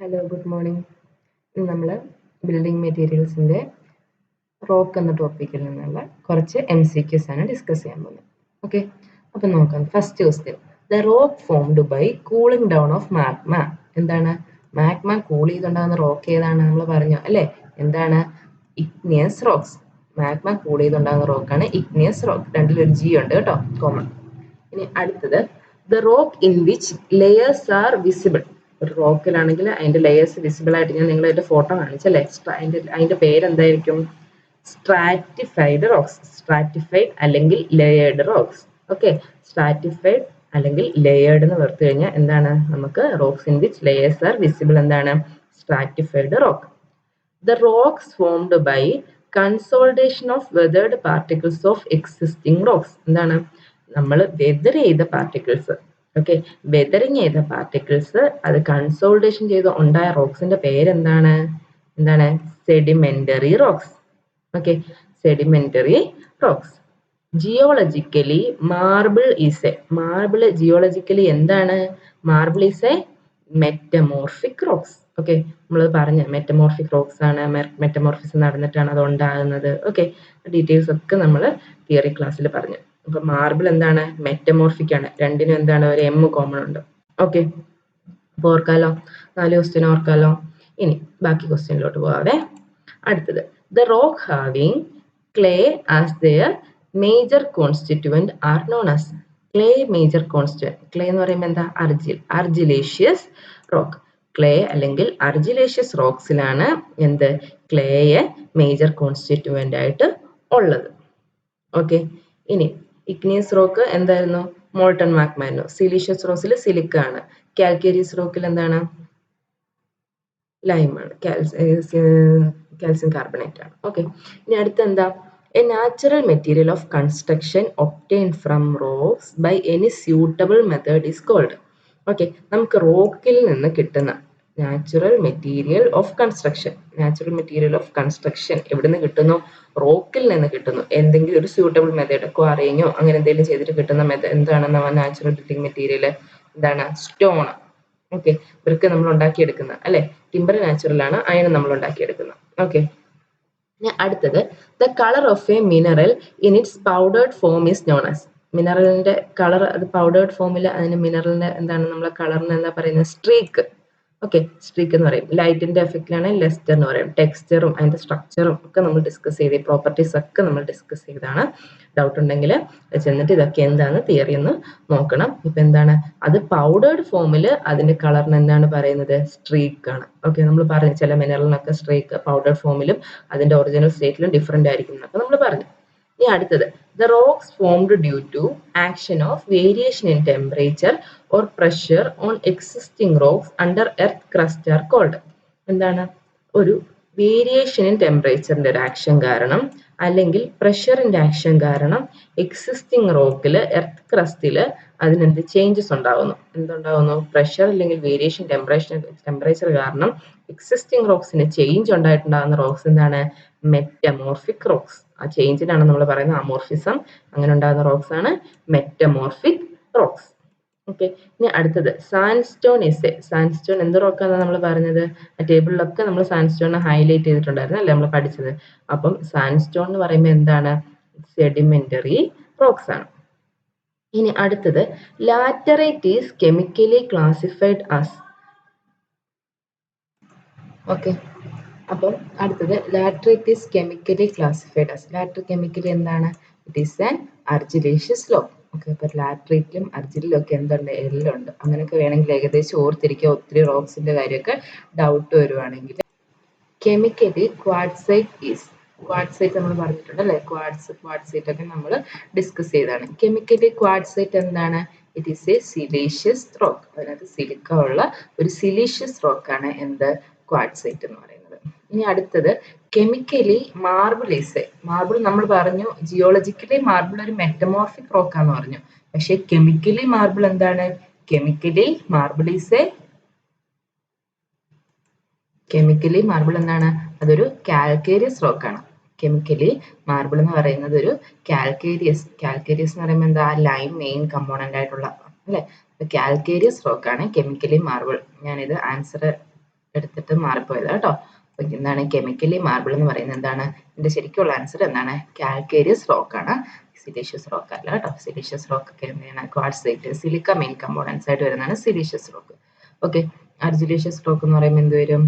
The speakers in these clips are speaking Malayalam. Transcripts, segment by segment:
Hello, good morning. ഇന്ന് നമ്മൾ ബിൽഡിംഗ് മെറ്റീരിയൽസിൻ്റെ റോക്ക് എന്ന ടോപ്പിക്കിൽ നിന്നുള്ള കുറച്ച് MCQs ആണ് ഡിസ്കസ് ചെയ്യാൻ പോകുന്നത്. ഓക്കെ, അപ്പം നോക്കാം. First question, the rock formed by cooling down of magma. എന്താണ് മാഗ്മ കൂൾ ചെയ്തുണ്ടാകുന്ന റോക്ക്? ഏതാണ് നമ്മൾ പറഞ്ഞു അല്ലേ? എന്താണ്? Igneous rocks. മാഗ്മ കൂൾ ചെയ്തുണ്ടാകുന്ന റോക്കാണ് ഇഗ്നിയസ് റോക്ക്. രണ്ടിലൊരു G ഉണ്ട് കേട്ടോ, കോമൺ. ഇനി അടുത്തത്, the rock in which layers are visible. ഒരു റോക്കിലാണെങ്കിൽ അതിന്റെ ലെയേഴ്സ് വിസിബിൾ ആയിട്ട് ഞാൻ നിങ്ങളെ ഫോട്ടോ കാണിച്ചല്ലേ? അതിന്റെ പേരെന്തായിരിക്കും? Stratified rocks. സ്ട്രാറ്റിഫൈഡ് അല്ലെങ്കിൽ ലെയേർഡ് റോക്സ്. ഓക്കെ, സ്ട്രാറ്റിഫൈഡ് അല്ലെങ്കിൽ ലെയേർഡ് എന്ന് പറഞ്ഞു കഴിഞ്ഞാൽ എന്താണ്? നമുക്ക് rocks in which layers are visible എന്താണ്? Stratified rock. The rocks formed by consolidation of weathered particles of existing rocks. എന്താണ്? നമ്മൾ വെതർ ചെയ്ത പാർട്ടിക്കിൾസ്. ഓക്കെ, വെതറിങ് ചെയ്ത പാർട്ടിക്കിൾസ് അത് കൺസോൾട്ടേഷൻ ചെയ്ത് ഉണ്ടായ റോക്സിന്റെ പേരെന്താണ്? എന്താണ്? Sedimentary rocks. Okay, sedimentary rocks. Geologically marble is a, marble geologically എന്താണ്? Marble is A metamorphic rocks. Okay, നമ്മൾ പറഞ്ഞ മെറ്റമോർഫിക് റോക്സ് ആണ്. മെറ്റമോർഫിസം നടന്നിട്ടാണ് അത് ഉണ്ടാകുന്നത്. ഓക്കെ, ഡീറ്റെയിൽസ് ഒക്കെ നമ്മൾ തിയറി ക്ലാസ്സിൽ പറഞ്ഞു. അപ്പൊ മാർബിൾ എന്താണ്? മെറ്റമോർഫിക് ആണ്. രണ്ടിനും എന്താണ്? ഒരു M കോമൺ ഉണ്ട്. ഓക്കെ, അപ്പൊ ഓർക്കാലോ? 4 ക്വസ്റ്റ്യൻ ഓർക്കാലോ? ഇനി ബാക്കി ക്വസ്റ്റ്യനിലോട്ട് പോവാവേ. അടുത്തത്, the rock having clay as their major constituent are known as. Clay major constituent. Clay എന്ന് പറയുമ്പോൾ എന്താ? അർജിൽ. Argillaceous rock. ക്ലേ അല്ലെങ്കിൽ അർജിലേഷ്യസ് റോക്സിലാണ് എന്ത്? ക്ലേയെ മേജർ കോൺസ്റ്റിറ്റ്യൂവന്റ് ആയിട്ട് ഉള്ളത്. ഓക്കെ, ഇനി ഇഗ്നിയസ് റോക്ക് എന്തായിരുന്നു? മോൾട്ടൺ മാഗ്മ ആയിരുന്നു. സിലീഷ്യസ് റോക്സിൽ സിലിക്ക ആണ്. കാൽക്കേരിയസ് റോക്കിൽ എന്താണ്? ലൈമാണ്. കാൽസ്യം കാർബണേറ്റ് ആണ്. ഓക്കെ, ഇനി അടുത്ത എന്താ? A natural material of construction obtained from rocks by any suitable method is called. Okay, നമുക്ക് റോക്കിൽ നിന്ന് കിട്ടുന്ന natural material of construction. Natural material of construction എവിടെ നിന്ന് കിട്ടുന്നു? റോക്കിൽ നിന്ന് കിട്ടുന്നു. എന്തെങ്കിലും ഒരു സ്യൂട്ടബിൾ മെത്തേഡ്, ക്വാറിയിങ്ങോ അങ്ങനെ എന്തെങ്കിലും ചെയ്തിട്ട് കിട്ടുന്ന മെത്തേഡ് എന്താണ്? നാച്ചുറൽ ബിൽഡിംഗ് മെറ്റീരിയൽ എന്താണ്? സ്റ്റോൺ. ഓക്കെ, ഇവർക്ക് നമ്മൾ ഉണ്ടാക്കിയെടുക്കുന്ന അല്ലെ? ടിമ്പർ നാച്ചുറൽ ആണ്, അയൺ നമ്മൾ ഉണ്ടാക്കിയെടുക്കുന്നത്. ഓക്കെ, അടുത്തത്, the colour of a mineral in its powdered form is known as. മിനറലിന്റെ കളർ, അത് പൗഡേർഡ് ഫോമിൽ അതിന് മിനറലിന്റെ എന്താണ്? നമ്മളെ കളറിന് എന്താ പറയുന്നത്? സ്ട്രീക്ക്. ഓക്കെ, സ്ട്രീക്ക് എന്ന് പറയും. ലൈറ്റിന്റെ എഫക്റ്റിലാണ് ലെസ്റ്റർ എന്ന് പറയും. ടെക്സ്ചറും അതിന്റെ സ്ട്രക്ചറും ഒക്കെ നമ്മൾ ഡിസ്കസ് ചെയ്ത്, പ്രോപ്പർട്ടീസ് ഒക്കെ നമ്മൾ ഡിസ്കസ് ചെയ്താണ്. ഡൗട്ട് ഉണ്ടെങ്കിൽ ചെന്നിട്ട് ഇതൊക്കെ എന്താണ് തിയറി എന്ന് നോക്കണം. ഇപ്പൊ എന്താണ്? അത് പൗഡേർഡ് ഫോമിൽ അതിന്റെ കളറിന് എന്താണ് പറയുന്നത്? സ്ട്രീക്ക് ആണ്. ഓക്കെ, നമ്മൾ പറഞ്ഞു ചില മിനറലിനൊക്കെ സ്ട്രീക്ക് പൗഡേർഡ് ഫോമിലും അതിന്റെ ഒറിജിനൽ സ്റ്റേറ്റിലും ഡിഫറെന്റ് ആയിരിക്കും എന്നൊക്കെ നമ്മൾ പറഞ്ഞു. ഇനി അടുത്തത്, the rocks formed due to action of variation in temperature or pressure on existing rocks under earth crust are called. എന്താണ്? ഒരു വേരിയേഷൻ ഇൻ ടെമ്പറേച്ചറിന്റെ ഒരു ആക്ഷൻ കാരണം അല്ലെങ്കിൽ പ്രഷറിന്റെ ആക്ഷൻ കാരണം എക്സിസ്റ്റിംഗ് റോക്കിൽ എർത്ത് ക്രസ്റ്റിൽ അതിനെന്ത് ചേഞ്ചസ് ഉണ്ടാകുന്നു? എന്തുണ്ടാകുന്നു? പ്രഷർ അല്ലെങ്കിൽ വേരിയേഷൻ ടെമ്പറേച്ചർ കാരണം എക്സിസ്റ്റിംഗ് റോക്സിന് ചേഞ്ച് ഉണ്ടായിട്ടുണ്ടാകുന്ന റോക്സ് എന്താണ്? Metamorphic rocks. ആ ചേഞ്ചിനാണ് നമ്മൾ പറയുന്നത് അമോർഫിസം. അങ്ങനെ ഉണ്ടാകുന്ന റോക്സ് ആണ് മെറ്റമോർഫിക് റോക്സ്. ഓക്കെ, ഇനി അടുത്തത്, സാൻഡ്സ്റ്റോൺ ഇസ് എ. സാൻഡ്സ്റ്റോൺ എന്ത് റോക്കാണ് നമ്മൾ പറഞ്ഞത്? ആ ടേബിളിലൊക്കെ നമ്മൾ സാൻഡ്സ്റ്റോൺ ഹൈലൈറ്റ് ചെയ്തിട്ടുണ്ടായിരുന്നു അല്ലേ? നമ്മൾ പഠിച്ചത്. അപ്പം സാൻഡ്സ്റ്റോൺ എന്ന് പറയുമ്പോൾ എന്താണ്? സെഡിമെന്ററി റോക്സ് ആണ്. ഇനി അടുത്തത്, laterite is chemically classified as. Okay, അപ്പം അടുത്തത്, laterite is chemically classified as. Laterite chemically എന്താണ്? It is an argillaceous rock. Okay, അപ്പൊ ലാറ്ററൈറ്റിലും അർജിലും ഒക്കെ എന്തുണ്ട്? എല്ലാം ഉണ്ട്. അങ്ങനെയൊക്കെ വേണമെങ്കിൽ ഏകദേശം ഓർത്തിരിക്കുക. ഒത്തിരി റോക്സിന്റെ കാര്യമൊക്കെ ഡൗട്ട് വരുവാണെങ്കിൽ. Chemically quartzite is. ക്വാർട്സൈറ്റ് നമ്മൾ പറഞ്ഞിട്ടുണ്ട് അല്ലെ? ക്വാർട്സൈറ്റ് ഒക്കെ നമ്മൾ ഡിസ്കസ് ചെയ്തതാണ്. കെമിക്കലി ക്വാർട്സൈറ്റ് എന്താണ്? It is A siliceous rock. അതിനകത്ത് സിലിക്ക ഉള്ള ഒരു സിലീഷ്യസ് റോക്കാണ് എന്ത്? ക്വാർട്സൈറ്റ് എന്ന് പറയുന്നത്. ഇനി അടുത്തത്, chemically marble is a. Marble നമ്മൾ പറഞ്ഞു ജിയോളജിക്കലി മാർബിൾ ഒരു മെറ്റമോർഫിക് റോക്കാന്ന് പറഞ്ഞു. പക്ഷെ കെമിക്കലി മാർബിൾ എന്താണ്? Chemically marble is A chemically marble എന്താണ്? അതൊരു കാൽക്കേരിയസ് റോക്കാണ്. കെമിക്കലി മാർബിൾ എന്ന് പറയുന്നത് ഒരു കാൽക്കേരിയസ് എന്ന് പറയുമ്പോൾ എന്താ? ലൈം മെയിൻ കമ്പോണന്റ് ആയിട്ടുള്ള അല്ലെ? കാൽക്കേരിയസ് റോക്കാണ് കെമിക്കലി മാർബിൾ. ഞാനിത് ആൻസർ എടുത്തിട്ട് മാറിപ്പോയത് കേട്ടോ. അപ്പൊ എന്താണ് കെമിക്കലി മാർബിൾ എന്ന് പറയുന്നത് എന്താണ്? ഇതിന്റെ ശരിക്കുള്ള ആൻസർ എന്താണ്? കാൽക്കേരിയസ് റോക്ക് ആണ്, സിലീഷ്യസ് റോക്ക് അല്ല കേട്ടോ. സിലീഷ്യസ് റോക്ക് ഒക്കെ എന്താണ്? ക്വാർട്സൈറ്റ്, സിലിക്ക മെയിൻ കമ്പോണൻസ് ആയിട്ട് വരുന്നതാണ് siliceous rock. Okay, argillaceous rock എന്ന് പറയുമ്പോൾ എന്ത് വരും?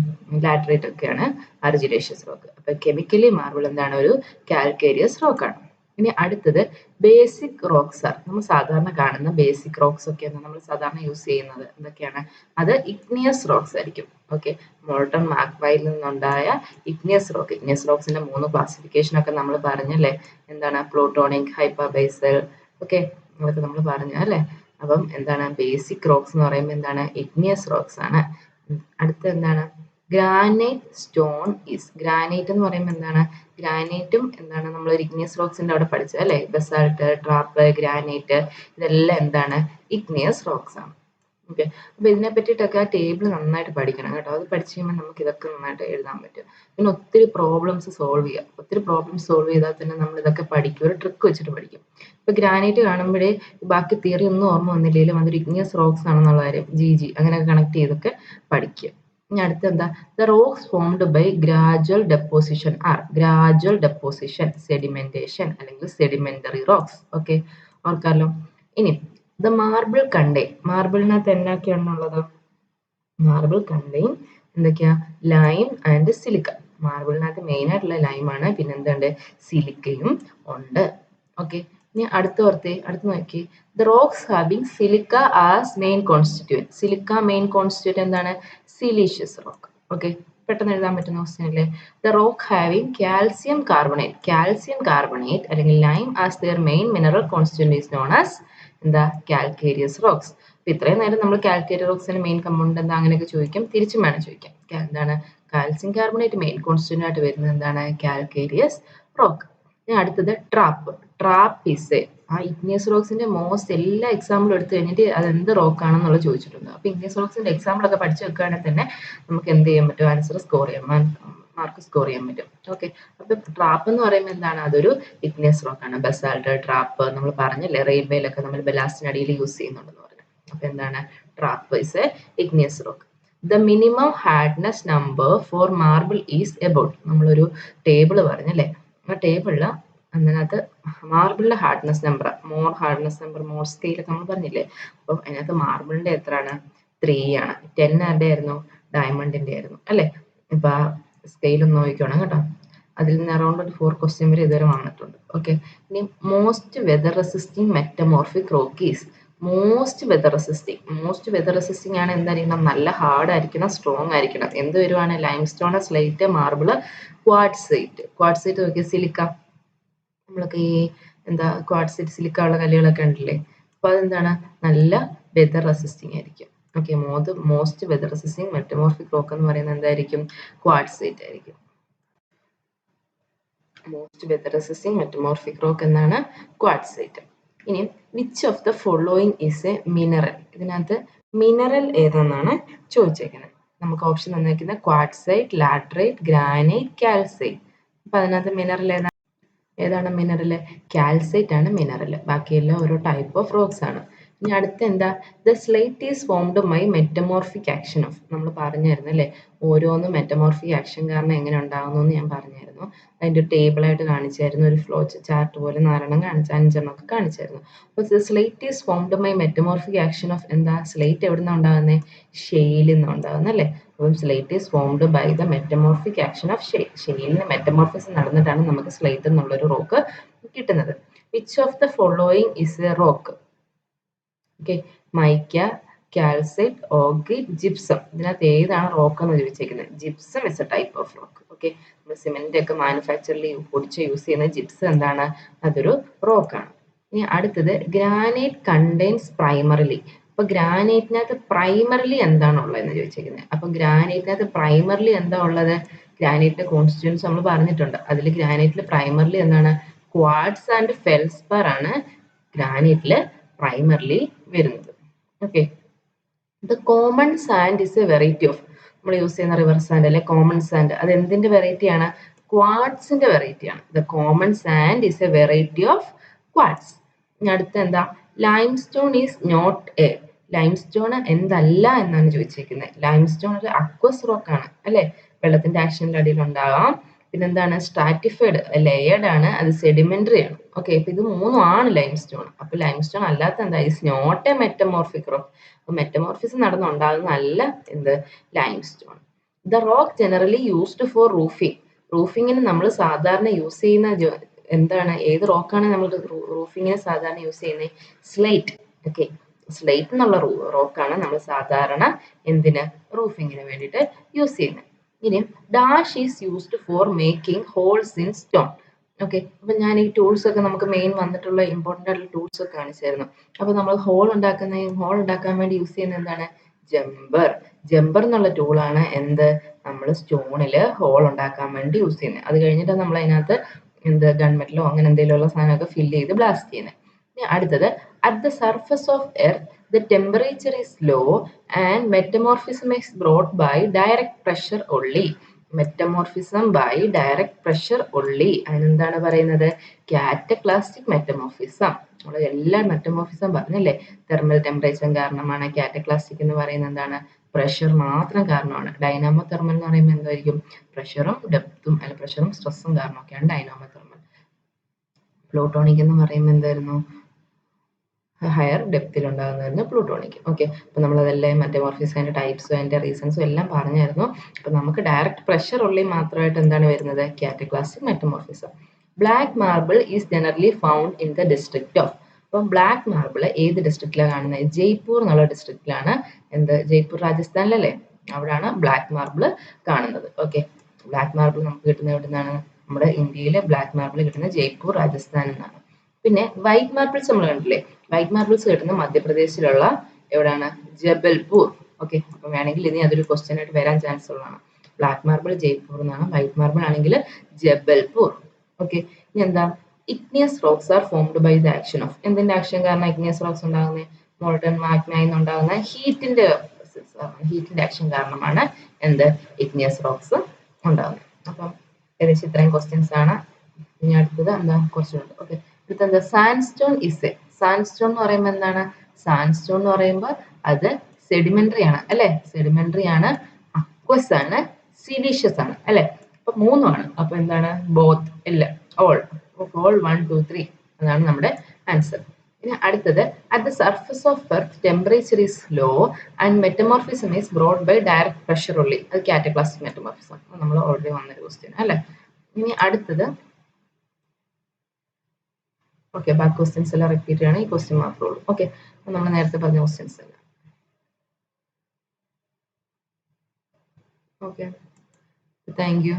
ലാറ്ററൈറ്റ് ഒക്കെയാണ് അർജിലേഷ്യസ് റോക്ക്. അപ്പൊ കെമിക്കലി മാർബിൾ എന്താണ്? ഒരു കാൽക്കേരിയസ് റോക്കാണ്. ഇനി അടുത്തത് ബേസിക് റോക്സ് ആണ്. നമ്മൾ സാധാരണ കാണുന്ന ബേസിക് റോക്സ് ഒക്കെയാണ് നമ്മൾ സാധാരണ യൂസ് ചെയ്യുന്നത്. എന്തൊക്കെയാണ്? അത് ഇഗ്നിയസ് റോക്സ് ആയിരിക്കും. ഓക്കെ, മോൾട്ടൺ മാഗ്മയിൽ നിന്നുണ്ടായ ഇഗ്നിയസ് റോക്ക്. ഇഗ്നിയസ് റോക്സിന്റെ 3 ക്ലാസിഫിക്കേഷൻ ഒക്കെ നമ്മൾ പറഞ്ഞല്ലേ? എന്താണ്? പ്ലൂട്ടോണിക്, ഹൈപ്പർബേസൽ, ഓക്കെ, അതൊക്കെ നമ്മൾ പറഞ്ഞു അല്ലേ? അപ്പം എന്താണ് ബേസിക് റോക്സ് എന്ന് പറയുമ്പോൾ എന്താണ്? ഇഗ്നിയസ് റോക്സ് ആണ്. അടുത്ത എന്താണ്? Granite stone is. ഗ്രാനൈറ്റ് എന്ന് പറയുമ്പോൾ എന്താണ്? ഗ്രാനൈറ്റും എന്താണ്? നമ്മൾ ഇഗ്നിയസ് റോക്സിന്റെ അവിടെ പഠിച്ചത് അല്ലേ? ബസാൾട്ട്, ട്രാപ്പ്, ഗ്രാനൈറ്റ്, ഇതെല്ലാം എന്താണ്? ഇഗ്നിയസ് റോക്സ് ആണ്. ഓക്കെ, അപ്പൊ ഇതിനെ പറ്റിയിട്ടൊക്കെ ആ ടേബിൾ നന്നായിട്ട് പഠിക്കണം കേട്ടോ. അത് പഠിച്ചു കഴിയുമ്പോൾ നമുക്ക് ഇതൊക്കെ നന്നായിട്ട് എഴുതാൻ പറ്റും. പിന്നെ ഒത്തിരി പ്രോബ്ലംസ് സോൾവ് ചെയ്യാം. ഒത്തിരി പ്രോബ്ലംസ് സോൾവ് ചെയ്താൽ തന്നെ നമ്മൾ ഇതൊക്കെ പഠിക്കും, ഒരു ട്രിക്ക് വെച്ചിട്ട് പഠിക്കും. ഇപ്പൊ ഗ്രാനൈറ്റ് കാണുമ്പോഴേ ബാക്കി തിയറി ഒന്നും ഓർമ്മ വന്നില്ലെങ്കിലും അതൊരു ഇഗ്നിയസ് റോക്സ് ആണെന്നുള്ള കാര്യം ജി അങ്ങനെയൊക്കെ കണക്ട് ചെയ്തൊക്കെ പഠിക്കുക. ഇനി അടുത്ത എന്താ? The rocks formed by gradual deposition are. Gradual deposition, sedimentation അല്ലെങ്കിൽ സെഡിമെന്ററി റോക്സ്. ഓക്കെ, ഓർക്കാമല്ലോ. ഇനി ദ മാർബിൾ കണ്ടെയ്ൻ. മാർബിളിനകത്ത് എന്തൊക്കെയാണുള്ളത്? മാർബിൾ കണ്ടെയ്ൻ എന്തൊക്കെയാ? Lime and silica. മാർബിളിനകത്ത് മെയിൻ ആയിട്ടുള്ള ലൈമാണ്, പിന്നെ എന്തുണ്ട്? സിലിക്കയും ഉണ്ട്. ഓക്കെ, ഇനി അടുത്ത് നോക്കി. The rocks having silica as main constituent. Silica main constituent എന്താണ്? Siliceous rock. ഓക്കെ, പെട്ടെന്ന് എഴുതാൻ പറ്റുന്ന ക്വസ്റ്റ്യൻ അല്ലേ? The rock having calcium carbonate. Calcium carbonate അല്ലെങ്കിൽ lime as their main mineral constituent is known as എന്താ? Calcareous rocks. അപ്പൊ ഇത്രയും നേരം നമ്മൾ കാൽക്കേരിയസ് റോക്സിന്റെ മെയിൻ കമ്പൗണ്ട് എന്താ അങ്ങനെയൊക്കെ ചോദിക്കും, തിരിച്ചും വേണം ചോദിക്കാം. എന്താണ്? കാൽസ്യം കാർബണേറ്റ് മെയിൻ കോൺസ്റ്റിറ്റ്യൂന്റ് ആയിട്ട് വരുന്നത് എന്താണ്? Calcareous rock. ഇനി അടുത്തത് ട്രാപ്പ്. ട്രാപ്പ് ഈസ് ആ ഇഗ്നിയസ് റോക്സിന്റെ മോസ്റ്റ് എല്ലാ എക്സാമ്പിളും എടുത്തു കഴിഞ്ഞിട്ട് അത് എന്ത് റോക്ക് ആണെന്നുള്ളത് ചോദിച്ചിട്ടുണ്ട്. അപ്പൊ ഇഗ്നിയസ് റോക്സിന്റെ എക്സാമ്പിൾ ഒക്കെ പഠിച്ചു വെക്കുകയാണെങ്കിൽ തന്നെ നമുക്ക് എന്ത് ചെയ്യാൻ പറ്റും? ആൻസർ സ്കോർ ചെയ്യാൻ, മാർക്ക് സ്കോർ ചെയ്യാൻ പറ്റും. ഓക്കെ, അപ്പൊ ട്രാപ്പ് എന്ന് പറയുമ്പോൾ എന്താണ്? അതൊരു ഇഗ്നിയസ് റോക്ക് ആണ്. ബസാൾട്ട്, ട്രാപ്പ് നമ്മൾ പറഞ്ഞല്ലേ? റെയിൽവേയിലൊക്കെ നമ്മൾ ബലാസ്റ്റിനടിയിൽ യൂസ് ചെയ്യുന്നുണ്ടെന്ന് പറഞ്ഞു. അപ്പൊ എന്താണ്? Trap is a igneous rock. The minimum hardness number for marble is about. നമ്മളൊരു ടേബിൾ പറഞ്ഞല്ലേ? ആ ടേബിളില് അതിനകത്ത് മാർബിളിന്റെ hardness number, Mohs hardness number, Mohs scale ഒക്കെ നമ്മൾ പറഞ്ഞില്ലേ? അപ്പം അതിനകത്ത് മാർബിളിന്റെ എത്രയാണ്? 3 ആണ്. 10 ആരുടെ ആയിരുന്നു? ഡയമണ്ടിന്റെ ആയിരുന്നു അല്ലെ? ഇപ്പൊ ആ സ്കെയിൽ ഒന്ന് നോക്കണം കേട്ടോ. അതിൽ നിന്ന് അറൗണ്ട് ഒരു 4 ക്വസ്റ്റ്യൻ വരെ ഇതുവരെ വന്നിട്ടുണ്ട്. ഓക്കെ, ഇനി most weather resisting metamorphic rock is. Most weather resisting ആണ് എന്തായിരിക്കണം? നല്ല ഹാർഡ് ആയിരിക്കണം, സ്ട്രോങ് ആയിരിക്കണം. എന്ത് വരുവാണ്? Limestone, slate, marble, quartzite. Quartzite നോക്കിയ സിലിക്ക, നമ്മളൊക്കെ ഈ എന്താ ക്വാർട്സൈറ്റ് സിലിക്ക ഉള്ള കല്ലുകളൊക്കെ ഉണ്ടല്ലേ? അപ്പൊ അതെന്താണ്? നല്ല വെതർ റെസിസ്റ്റിംഗ് ആയിരിക്കും. Okay, most weather resisting metamorphic rock എന്ന് പറയുന്നത് എന്തായിരിക്കും? ക്വാർട്സൈറ്റ് ആയിരിക്കും. Most weather resisting metamorphic rock എന്നാണ്? ക്വാർട്സൈറ്റ്. ഇനി which of the following is a mineral. ഇതിനകത്ത് മിനറൽ ഏതെന്നാണ് ചോദിച്ചേക്കുന്നത്. നമുക്ക് ഓപ്ഷൻ തന്നിരിക്കുന്നത് ക്വാർട്സൈറ്റ്, ലാറ്ററൈറ്റ്, ഗ്രാനൈറ്റ്, കാൽസൈറ്റ്. അപ്പൊ അതിനകത്ത് മിനറൽ ഏതാണ് മിനറൽ? കാൽസൈറ്റ് ആണ് മിനറൽ. ബാക്കിയെല്ലാം ഓരോ ടൈപ്പ് ഓഫ് റോക്സ് ആണ്. ഇനി അടുത്ത എന്താ? The slate is formed by metamorphic action of. നമ്മൾ പറഞ്ഞായിരുന്നു അല്ലേ? ഓരോന്നും മെറ്റമോർഫിക് ആക്ഷൻ കാരണം എങ്ങനെ ഉണ്ടാകുന്നു എന്ന് ഞാൻ പറഞ്ഞായിരുന്നു. അതിൻ്റെ ഒരു ടേബിളായിട്ട് കാണിച്ചായിരുന്നു, ഒരു ഫ്ലോ ചാർട്ട് പോലെ 4 കാണിച്ചു, 5 ഒക്കെ കാണിച്ചായിരുന്നു. അപ്പോൾ slate is formed by metamorphic action of എന്താ? സ്ലേറ്റ് എവിടെ നിന്നാണ് ഉണ്ടാകുന്നത്? ഷെയിലിൽ നിന്നാണ് ഉണ്ടാകുന്നത് അല്ലേ? അപ്പം slate is formed by the metamorphic action of shale. ഷെയിലിന് മെറ്റമോർഫിസ് നടന്നിട്ടാണ് നമുക്ക് സ്ലേറ്റ് എന്നുള്ളൊരു റോക്ക് കിട്ടുന്നത്. Which of the following is a rock? Okay, mica, calcite, ഓഗ്രിറ്റ്, ജിപ്സം. ഇതിനകത്ത് ഏതാണ് റോക്ക് എന്ന് ചോദിച്ചേക്കുന്നത്? Gypsum is a type of rock. Okay, നമ്മൾ സിമെന്റ് ഒക്കെ മാനുഫാക്ചറിൽ പൊടിച്ച് യൂസ് ചെയ്യുന്ന ജിപ്സം എന്താണ്? അതൊരു റോക്കാണ്. ഇനി അടുത്തത് ഗ്രാനൈറ്റ് കണ്ടെയ്ൻസ് പ്രൈമറിലി. അപ്പൊ ഗ്രാനൈറ്റിനകത്ത് പ്രൈമറിലി എന്താണ് ഉള്ളതെന്ന് ചോദിച്ചേക്കുന്നത്. അപ്പൊ ഗ്രാനൈറ്റിനകത്ത് പ്രൈമറിലി എന്താ ഉള്ളത്? ഗ്രാനൈറ്റിന്റെ കോൺസ്റ്റിറ്റ്യൂൻസ് നമ്മൾ പറഞ്ഞിട്ടുണ്ട്. അതിൽ ഗ്രാനൈറ്റിൽ പ്രൈമറിലി എന്താണ്? ക്വാർട്സ് ആൻഡ് ഫെൽസ്പർ ആണ് ഗ്രാനൈറ്റില് പ്രൈമറിലി വരുന്നത്. Okay, the common sand is a variety of. നമ്മൾ യൂസ് ചെയ്യുന്ന റിവർ സാൻഡ് അല്ലെ കോമൺ സാൻഡ്, അത് എന്തിന്റെ വെറൈറ്റി ആണ്? ക്വാർട്സിന്റെ വെറൈറ്റി ആണ്. The common sand is a variety of quartz. അടുത്ത എന്താ? Limestone is not a. Limestone എന്തല്ല എന്നാണ് ചോദിച്ചിരിക്കുന്നത്. ലൈംസ്റ്റോൺ ഒരു അക്വസ് റോക്ക് ആണ് അല്ലെ, വെള്ളത്തിന്റെ ആക്ഷനിൽ അടിയിൽ ഉണ്ടാകാം. പിന്നെന്താണ്, സ്ട്രാറ്റിഫൈഡ് ലെയേർഡ് ആണ്, അത് സെഡിമെന്ററി ആണ്. ഓക്കെ, അപ്പൊ ഇത് മൂന്നും ആണ് ലൈംസ്റ്റോൺ. അപ്പൊ ലൈംസ്റ്റോൺ അല്ലാത്ത എന്താ, is not a metamorphic rock. അപ്പൊ മെറ്റമോർഫിസം നടന്നുണ്ടാകുന്നതല്ല എന്ത്, limestone. The rock generally used for roofing. റൂഫിങ്ങിന് നമ്മൾ സാധാരണ യൂസ് ചെയ്യുന്ന എന്താണ്, ഏത് റോക്കാണ് നമ്മൾ റൂഫിങ്ങിന് സാധാരണ യൂസ് ചെയ്യുന്നത്, സ്ലേറ്റ്. ഓക്കെ, സ്ലേറ്റ് എന്നുള്ള റോക്കാണ് നമ്മൾ സാധാരണ എന്തിന്, റൂഫിങ്ങിന് വേണ്ടിയിട്ട് യൂസ് ചെയ്യുന്നത്. ഇനി dash is used for making holes in stone. Okay, അപ്പൊ ഞാൻ ഈ ടൂൾസ് ഒക്കെ നമുക്ക് മെയിൻ വന്നിട്ടുള്ള ഇമ്പോർട്ടൻ്റ് ആയിട്ടുള്ള ടൂൾസ് ഒക്കെ കാണിച്ചായിരുന്നു. അപ്പൊ നമ്മൾ ഹോൾ ഉണ്ടാക്കാൻ വേണ്ടി യൂസ് ചെയ്യുന്ന എന്താണ്, ജമ്പർ. ജമ്പർ എന്നുള്ള ടൂളാണ് എന്ത്, നമ്മൾ സ്റ്റോണിൽ ഹോൾ ഉണ്ടാക്കാൻ വേണ്ടി യൂസ് ചെയ്യുന്നത്. അത് കഴിഞ്ഞിട്ട് നമ്മൾ അതിനകത്ത് എന്ത്, ഗൺമെറ്റലോ അങ്ങനെ എന്തെങ്കിലുമുള്ള സാധനമൊക്കെ ഫില്ല് ചെയ്ത് ബ്ലാസ്റ്റ് ചെയ്യുന്നത്. അടുത്തത്, at the surface of earth the temperature is low and metamorphism is brought by direct pressure only. Metamorphism by direct pressure only. അതിനെന്താണ് പറയുന്നത്, കാറ്റക്ലാസ്റ്റിക് മെറ്റമോർഫിസം. നമ്മൾ എല്ലാ മെറ്റമോർഫിസം പറഞ്ഞല്ലേ, തെർമൽ ടെമ്പറേച്ചർ കാരണമാണ്. കാറ്റക്ലാസ്റ്റിക് എന്ന് പറയുന്നത് എന്താണ്, പ്രഷർ മാത്രം കാരണമാണ്. ഡൈനാമോ തെർമൽ എന്ന് പറയുമ്പോൾ എന്തായിരിക്കും, പ്രഷറും ഡെപ്തും അല്ല പ്രഷറും സ്ട്രെസ്സും കാരണമൊക്കെയാണ് ഡൈനാമോ തെർമൽ. പ്ലൂട്ടോണിക് എന്ന് പറയുമ്പോൾ എന്തായിരുന്നു, ഹയർ ഡെപ്തിൽ ഉണ്ടാകുന്നതായിരുന്നു പ്ലൂട്ടോണിക്. ഓക്കെ, അപ്പോൾ നമ്മളതെല്ലാം മെറ്റമോർഫിസിന്റെ ടൈപ്സും അതിന്റെ റീസൺസും എല്ലാം പറഞ്ഞായിരുന്നു. അപ്പോൾ നമുക്ക് ഡയറക്റ്റ് പ്രഷർ ഉള്ളിൽ മാത്രമായിട്ട് എന്താണ് വരുന്നത്, cataclastic metamorphism. Black marble is generally found in the district of. അപ്പം ബ്ലാക്ക് മാർബിൾ ഏത് ഡിസ്ട്രിക്റ്റിലാണ് കാണുന്നത്, ജയ്പൂർ എന്നുള്ള ഡിസ്ട്രിക്റ്റിലാണ്. എന്ത്, ജയ്പൂർ രാജസ്ഥാനിലല്ലേ, അവിടെയാണ് ബ്ലാക്ക് മാർബിൾ കാണുന്നത്. ഓക്കെ, ബ്ലാക്ക് മാർബിൾ നമുക്ക് കിട്ടുന്നത് എവിടെ നിന്നാണ്, നമ്മുടെ ഇന്ത്യയിലെ ബ്ലാക്ക് മാർബിൾ കിട്ടുന്നത് ജയ്പൂർ രാജസ്ഥാനിൽ നിന്നാണ്. പിന്നെ വൈറ്റ് മാർബിൾസ് നമ്മൾ കണ്ടില്ലേ, വൈറ്റ് മാർബിൾസ് കിട്ടുന്നത് മധ്യപ്രദേശിലുള്ള എവിടെയാണ്, ജബൽപൂർ. ഓക്കെ, അപ്പം വേണമെങ്കിൽ ഇനി അതൊരു ക്വസ്റ്റ്യൻ ആയിട്ട് വരാൻ ചാൻസ് ഉള്ളതാണ്. ബ്ലാക്ക് മാർബിൾ ജയ്പൂർ എന്നാണ്, വൈറ്റ് മാർബിൾ ആണെങ്കിൽ ജബൽപൂർ. ഓക്കെ, ഇനി എന്താ, igneous rocks are formed by the action of. എന്തിന്റെ ആക്ഷൻ കാരണം ഇഗ്നിയസ് റോക്സ് ഉണ്ടാകുന്നത്, മോൾട്ടൺ മാഗ്മയിൽ നിന്നുണ്ടാകുന്ന ഹീറ്റിന്റെ ആക്ഷൻ കാരണമാണ് എന്ത്, ഇഗ്നിയസ് റോക്സ് ഉണ്ടാകുന്നത്. അപ്പം ഏകദേശം ഇത്രയും ക്വസ്റ്റ്യൻസ് ആണ്. ഇനി അടുത്തത് എന്താ, കുറച്ചുണ്ട്. ഓക്കെ, അടുത്തെന്താ, സാൻഡ്സ്റ്റോൺ ഇസ് എ. സാൻഡ്സ്റ്റോൺ എന്ന് പറയുമ്പോൾ എന്താണ്, സാൻഡ്സ്റ്റോൺ എന്ന് പറയുമ്പോൾ അത് സെഡിമെന്ററി ആണ് അല്ലെ, സെഡിമെന്ററി ആണ്, അക്വസ് ആണ്, സിലീഷ്യസ് ആണ് അല്ലെ. അപ്പൊ മൂന്നുമാണ്. അപ്പൊ എന്താണ്, ബോത്ത്, എല്ലാം, ഓൾ. ഓൾ 1 2 3 അതാണ് നമ്മുടെ ആൻസർ. ഇനി അടുത്തത്, at the surface of earth temperature is low and metamorphism is brought by direct pressure only. അത് കാറ്റക്ലാസ്റ്റിക് മെറ്റമോർഫിസം, നമ്മൾ ഓൾറെഡി വന്നൊരു ക്വസ്റ്റ്യൻ അല്ലെ. ഇനി അടുത്തത്, ഓക്കെ, ബാക്കി ക്വസ്റ്റ്യൻസ് എല്ലാം റിപ്പീറ്റ് ചെയ്യണം, ഈ ക്വസ്റ്റ്യൻ മാത്രമേ ഉള്ളൂ. ഓക്കെ, നമ്മൾ നേരത്തെ പറഞ്ഞ ക്വസ്റ്റ്യൻസ് എല്ലാം. Okay, thank you.